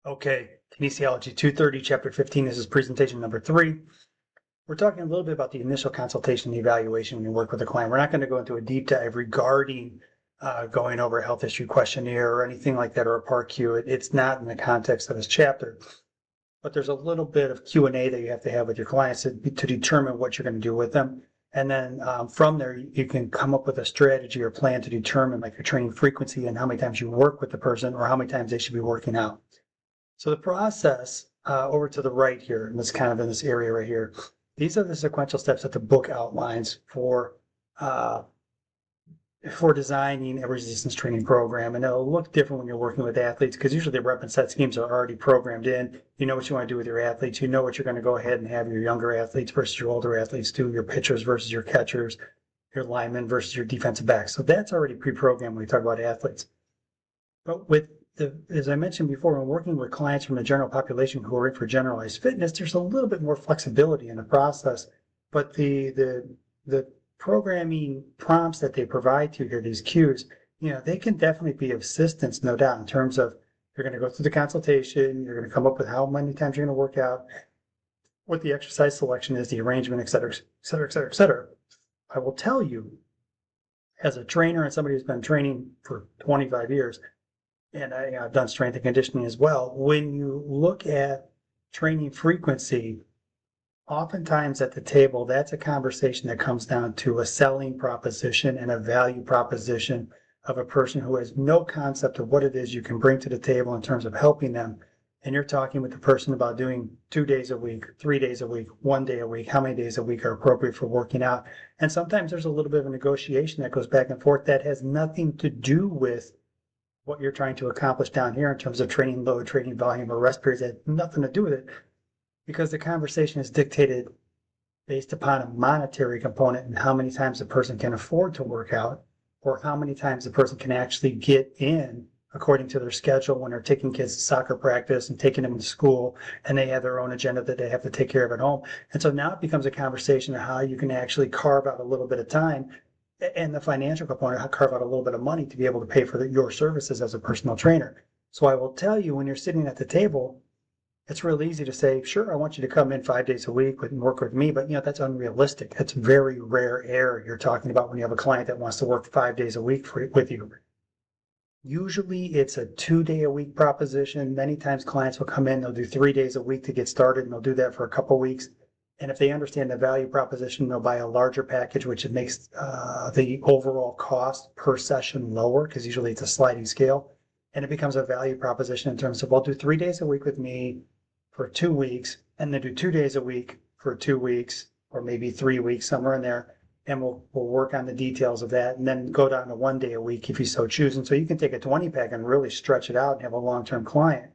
Okay, Kinesiology 230, Chapter 15. This is presentation number 3. We're talking a little bit about the initial consultation and evaluation when you work with a client. We're not going to go into a deep dive regarding going over a health history questionnaire or anything like that, or a PAR-Q. It's not in the context of this chapter, but there's a little bit of Q&A that you have to have with your clients to determine what you're going to do with them. And then from there, you can come up with a strategy or plan to determine like your training frequency and how many times you work with the person or how many times they should be working out. So the process over to the right here, and this kind of in this area right here, these are the sequential steps that the book outlines uh, for designing a resistance training program. And it'll look different when you're working with athletes because usually the rep and set schemes are already programmed in. You know what you want to do with your athletes. You know what you're going to go ahead and have your younger athletes versus your older athletes do, your pitchers versus your catchers, your linemen versus your defensive backs. So that's already pre-programmed when we talk about athletes. But as I mentioned before, when working with clients from the general population who are in for generalized fitness, there's a little bit more flexibility in the process. But the programming prompts that they provide to you here, these cues, they can definitely be of assistance, no doubt, in terms of you're going to go through the consultation, you're going to come up with how many times you're going to work out, what the exercise selection is, the arrangement, et cetera, et cetera, et cetera, et cetera. I will tell you, as a trainer and somebody who's been training for 25 years, and I've done strength and conditioning as well. When you look at training frequency, oftentimes at the table, that's a conversation that comes down to a selling proposition and a value proposition of a person who has no concept of what it is you can bring to the table in terms of helping them. And you're talking with the person about doing 2 days a week, 3 days a week, 1 day a week, how many days a week are appropriate for working out. And sometimes there's a little bit of a negotiation that goes back and forth that has nothing to do with what you're trying to accomplish down here in terms of training load, training volume, or rest periods had nothing to do with it because the conversation is dictated based upon a monetary component and how many times a person can afford to work out or how many times a person can actually get in according to their schedule when they're taking kids to soccer practice and taking them to school and they have their own agenda that they have to take care of at home. And so now it becomes a conversation of how you can actually carve out a little bit of time and the financial component, carve out a little bit of money to be able to pay for your services as a personal trainer. So I will tell you, when you're sitting at the table, it's real easy to say, sure, I want you to come in 5 days a week and work with me, but that's unrealistic. That's very rare air you're talking about when you have a client that wants to work 5 days a week with you. Usually it's a 2-day-a-week proposition. Many times clients will come in, they'll do 3 days a week to get started, and they'll do that for a couple of weeks. And if they understand the value proposition, they'll buy a larger package, which it makes the overall cost per session lower because usually it's a sliding scale. And it becomes a value proposition in terms of, well, do 3 days a week with me for 2 weeks, and then do 2 days a week for 2 weeks, or maybe 3 weeks, somewhere in there. And we'll work on the details of that and then go down to 1 day a week if you so choose. And so you can take a 20 pack and really stretch it out and have a long-term client.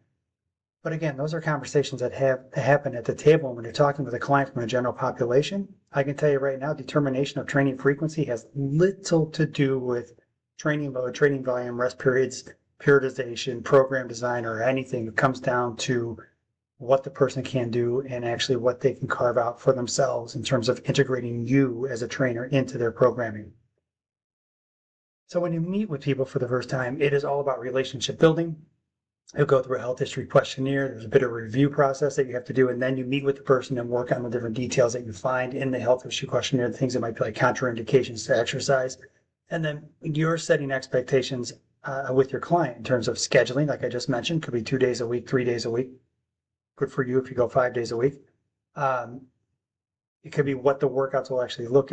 But again, those are conversations that happen at the table. When you're talking with a client from a general population, I can tell you right now, determination of training frequency has little to do with training load, training volume, rest periods, periodization, program design, or anything. It comes down to what the person can do and actually what they can carve out for themselves in terms of integrating you as a trainer into their programming. So when you meet with people for the first time, it is all about relationship building. You'll go through a health history questionnaire. There's a bit of a review process that you have to do, and then you meet with the person and work on the different details that you find in the health history questionnaire, the things that might be like contraindications to exercise. And then you're setting expectations with your client in terms of scheduling, like I just mentioned, could be 2 days a week, 3 days a week. Good for you if you go 5 days a week. It could be what the workouts will actually look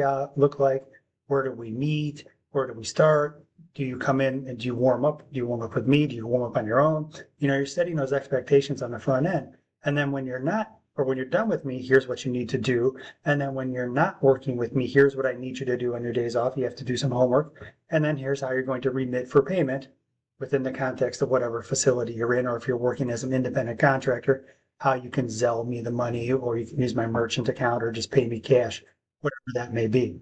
like. Where do we meet? Where do we start? Do you come in and do you warm up? Do you warm up with me? Do you warm up on your own? You're setting those expectations on the front end. And then when you're not, or when you're done with me, here's what you need to do. And then when you're not working with me, here's what I need you to do on your days off. You have to do some homework. And then here's how you're going to remit for payment within the context of whatever facility you're in, or if you're working as an independent contractor, how you can Zelle me the money, or you can use my merchant account, or just pay me cash, whatever that may be.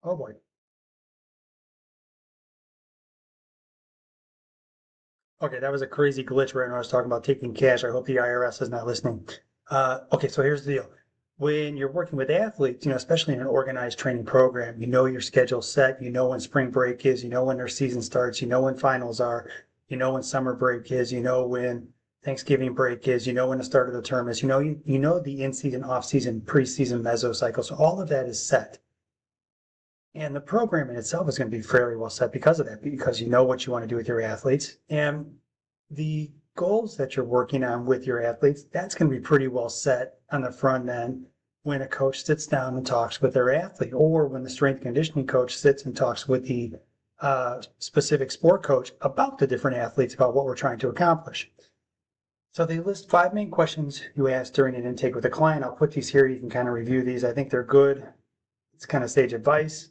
Oh boy. Okay, that was a crazy glitch right when I was talking about taking cash. I hope the IRS is not listening. Okay, so here's the deal. When you're working with athletes, especially in an organized training program, your schedule's set, when spring break is, when their season starts, when finals are, when summer break is, when Thanksgiving break is, when the start of the term is, the in-season, off-season, preseason, mesocycle. So all of that is set. And the program in itself is going to be fairly well set because of that, because you know what you want to do with your athletes. And the goals that you're working on with your athletes, that's going to be pretty well set on the front end when a coach sits down and talks with their athlete, or when the strength conditioning coach sits and talks with the specific sport coach about the different athletes, about what we're trying to accomplish. So they list 5 main questions you ask during an intake with a client. I'll put these here. You can kind of review these. I think they're good. It's kind of sage advice.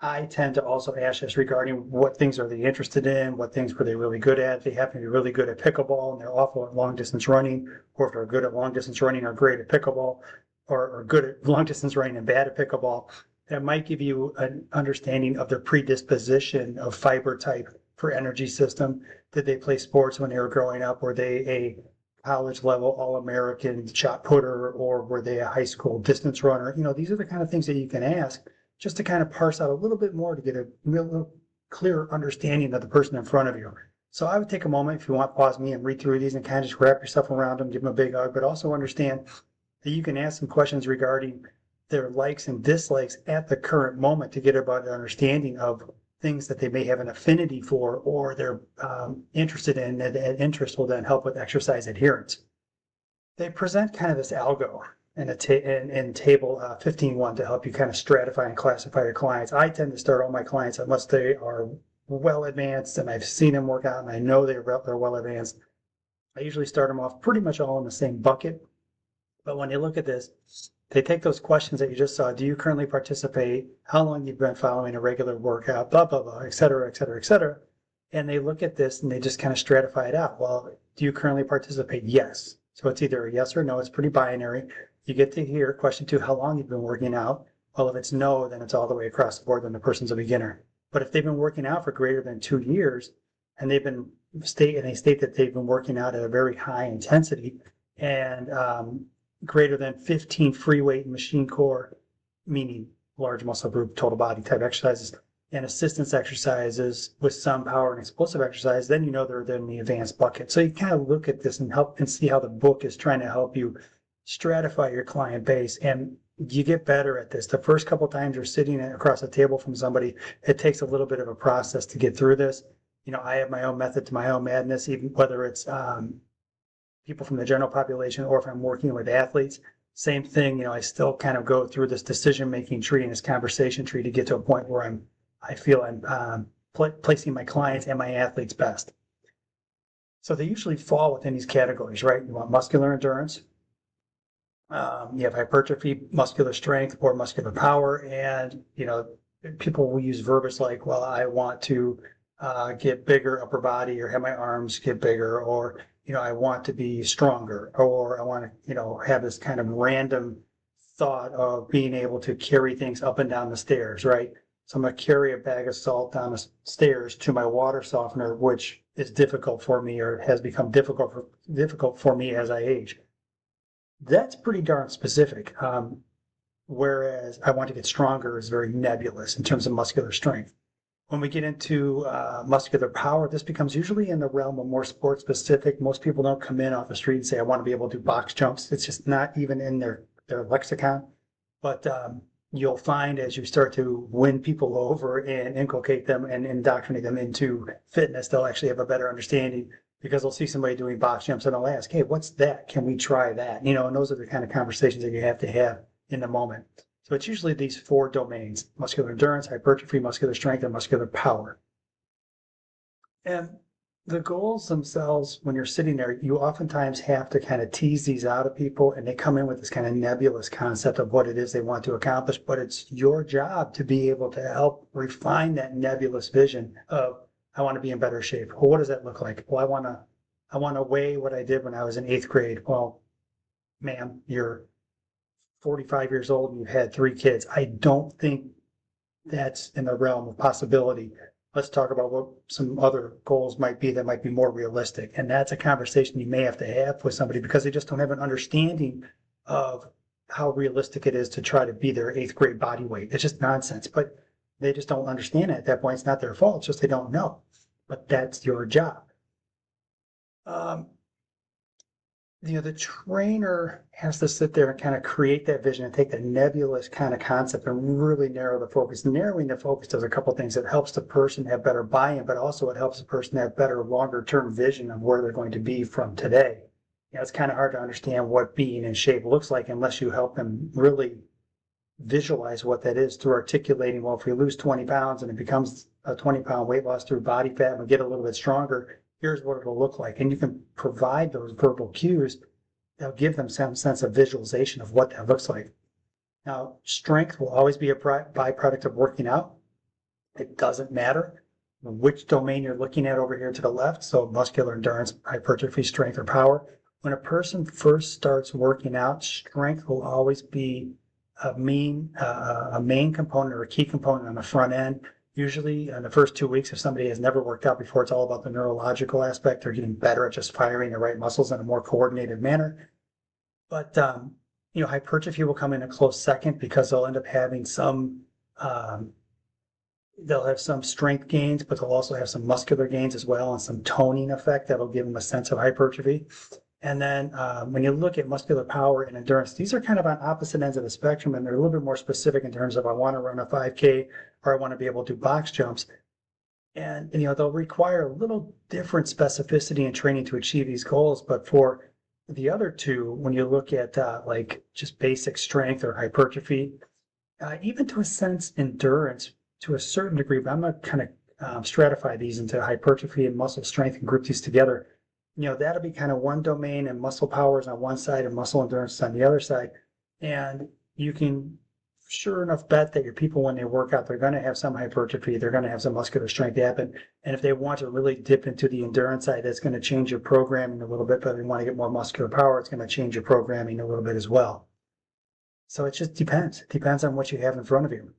I tend to also ask this regarding what things are they interested in, what things were they really good at. If they happen to be really good at pickleball and they're awful at long distance running, or if they're good at long distance running or great at pickleball, or good at long distance running and bad at pickleball, that might give you an understanding of their predisposition of fiber type for energy system. Did they play sports when they were growing up? Were they a college level All-American shot putter, or were they a high school distance runner? These are the kind of things that you can ask just to kind of parse out a little bit more to get a real clear understanding of the person in front of you. So I would take a moment, if you want, pause me and read through these and kind of just wrap yourself around them, give them a big hug, but also understand that you can ask some questions regarding their likes and dislikes at the current moment to get about an understanding of things that they may have an affinity for, or they're interested in, and interest will then help with exercise adherence. They present kind of this algo in table 15.1 to help you kind of stratify and classify your clients. I tend to start all my clients, unless they are well advanced and I've seen them work out and I know they're well advanced, I usually start them off pretty much all in the same bucket. But when you look at this, they take those questions that you just saw. Do you currently participate? How long you've been following a regular workout? Blah, blah, blah, et cetera, et cetera, et cetera. And they look at this and they just kind of stratify it out. Well, do you currently participate? Yes. So it's either a yes or no. It's pretty binary. You get to hear question 2, how long you've been working out. Well, if it's no, then it's all the way across the board, then the person's a beginner. But if they've been working out for greater than 2 years, and they state that they've been working out at a very high intensity, and greater than 15 free weight and machine core, meaning large muscle group, total body type exercises, and assistance exercises with some power and explosive exercise, then they're in the advanced bucket. So you kind of look at this and help and see how the book is trying to help you stratify your client base, and you get better at this. The first couple of times you're sitting across a table from somebody, it takes a little bit of a process to get through this. I have my own method to my own madness, even whether it's people from the general population or if I'm working with athletes. Same thing, I still kind of go through this decision-making tree and this conversation tree to get to a point where I feel I'm placing my clients and my athletes best. So they usually fall within these categories, right? You want muscular endurance, you have hypertrophy, muscular strength, or muscular power. And, people will use verbiage like, well, I want to get bigger upper body, or have my arms get bigger, or, I want to be stronger, or I want to, have this kind of random thought of being able to carry things up and down the stairs, right? So I'm going to carry a bag of salt down the stairs to my water softener, which is difficult for me, or has become difficult for me as I age. That's pretty darn specific. Whereas I want to get stronger is very nebulous in terms of muscular strength. When we get into muscular power, this becomes usually in the realm of more sport specific. Most people don't come in off the street and say, I want to be able to do box jumps. It's just not even in their lexicon. But you'll find as you start to win people over and inculcate them and indoctrinate them into fitness, they'll actually have a better understanding, because they'll see somebody doing box jumps and they'll ask, hey, what's that? Can we try that? And those are the kind of conversations that you have to have in the moment. So it's usually these 4 domains: muscular endurance, hypertrophy, muscular strength, and muscular power. And the goals themselves, when you're sitting there, you oftentimes have to kind of tease these out of people, and they come in with this kind of nebulous concept of what it is they want to accomplish, but it's your job to be able to help refine that nebulous vision of, I want to be in better shape. Well, what does that look like? Well, I want to weigh what I did when I was in 8th grade. Well, ma'am, you're 45 years old and you've had 3 kids. I don't think that's in the realm of possibility. Let's talk about what some other goals might be that might be more realistic. And that's a conversation you may have to have with somebody, because they just don't have an understanding of how realistic it is to try to be their 8th grade body weight. It's just nonsense, but they just don't understand it at that point. It's not their fault. It's just they don't know, but that's your job. The trainer has to sit there and kind of create that vision and take the nebulous kind of concept and really narrow the focus. Narrowing the focus does a couple things. It helps the person have better buy-in, but also it helps the person have better longer-term vision of where they're going to be from today. It's kind of hard to understand what being in shape looks like unless you help them really visualize what that is through articulating, well, if we lose 20 pounds and it becomes a 20-pound weight loss through body fat and we get a little bit stronger, here's what it'll look like. And you can provide those verbal cues that'll give them some sense of visualization of what that looks like. Now, strength will always be a byproduct of working out. It doesn't matter which domain you're looking at over here to the left, so muscular endurance, hypertrophy, strength, or power. When a person first starts working out, strength will always be a main component or a key component on the front end. Usually in the first 2 weeks, if somebody has never worked out before, it's all about the neurological aspect. They're getting better at just firing the right muscles in a more coordinated manner. But hypertrophy will come in a close second because they'll end up having they'll have some strength gains, but they'll also have some muscular gains as well and some toning effect that'll give them a sense of hypertrophy. And then when you look at muscular power and endurance, these are kind of on opposite ends of the spectrum, and they're a little bit more specific in terms of I want to run a 5K or I want to be able to do box jumps. And they'll require a little different specificity and training to achieve these goals. But for the other two, when you look at like just basic strength or hypertrophy, even to a sense endurance to a certain degree, but I'm going to kind of stratify these into hypertrophy and muscle strength and group these together. That'll be kind of one domain, and muscle power is on one side and muscle endurance is on the other side. And you can sure enough bet that your people, when they work out, they're going to have some hypertrophy, they're going to have some muscular strength happen. And if they want to really dip into the endurance side, that's going to change your programming a little bit. But if they want to get more muscular power, it's going to change your programming a little bit as well. So it just depends. It depends on what you have in front of you.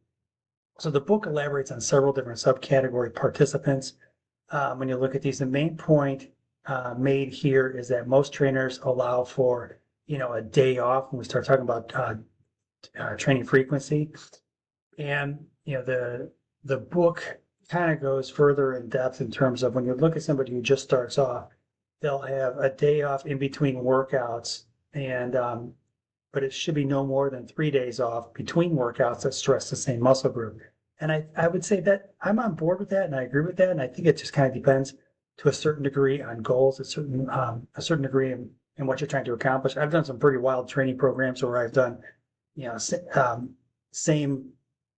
So the book elaborates on several different subcategory participants. When you look at these, the main point made here is that most trainers allow for a day off when we start talking about training frequency. And the book kind of goes further in depth in terms of when you look at somebody who just starts off, they'll have a day off in between workouts, and but it should be no more than 3 days off between workouts that stress the same muscle group. And I would say that I'm on board with that, and I agree with that, and I think it just kind of depends to a certain degree on goals, a certain degree in what you're trying to accomplish. I've done some pretty wild training programs where I've done, same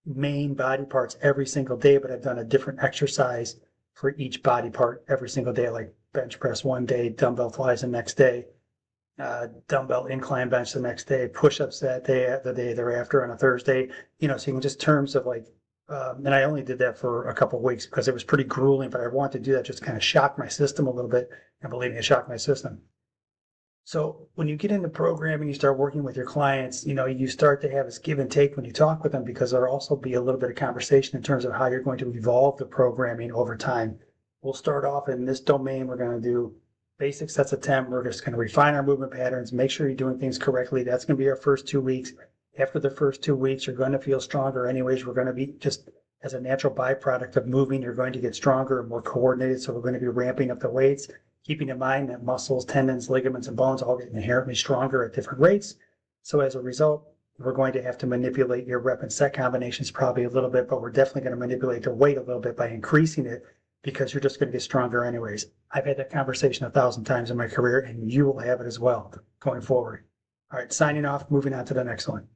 main body parts every single day, but I've done a different exercise for each body part every single day, like bench press one day, dumbbell flies the next day, dumbbell incline bench the next day, push-ups that day, the day thereafter on a Thursday. So you can just terms of like, and I only did that for a couple of weeks because it was pretty grueling, but I wanted to do that just to kind of shock my system a little bit, and believe me, it shocked my system. So when you get into programming, you start working with your clients, you start to have this give and take when you talk with them, because there'll also be a little bit of conversation in terms of how you're going to evolve the programming over time. We'll start off in this domain. We're going to do basic sets of 10. We're just going to refine our movement patterns, make sure you're doing things correctly. That's going to be our first 2 weeks. After the first 2 weeks, you're going to feel stronger anyways. We're going to be, just as a natural byproduct of moving, you're going to get stronger and more coordinated. So we're going to be ramping up the weights, keeping in mind that muscles, tendons, ligaments, and bones all get inherently stronger at different rates. So as a result, we're going to have to manipulate your rep and set combinations probably a little bit, but we're definitely going to manipulate the weight a little bit by increasing it, because you're just going to get stronger anyways. I've had that conversation 1,000 times in my career, and you will have it as well going forward. All right, signing off, moving on to the next one.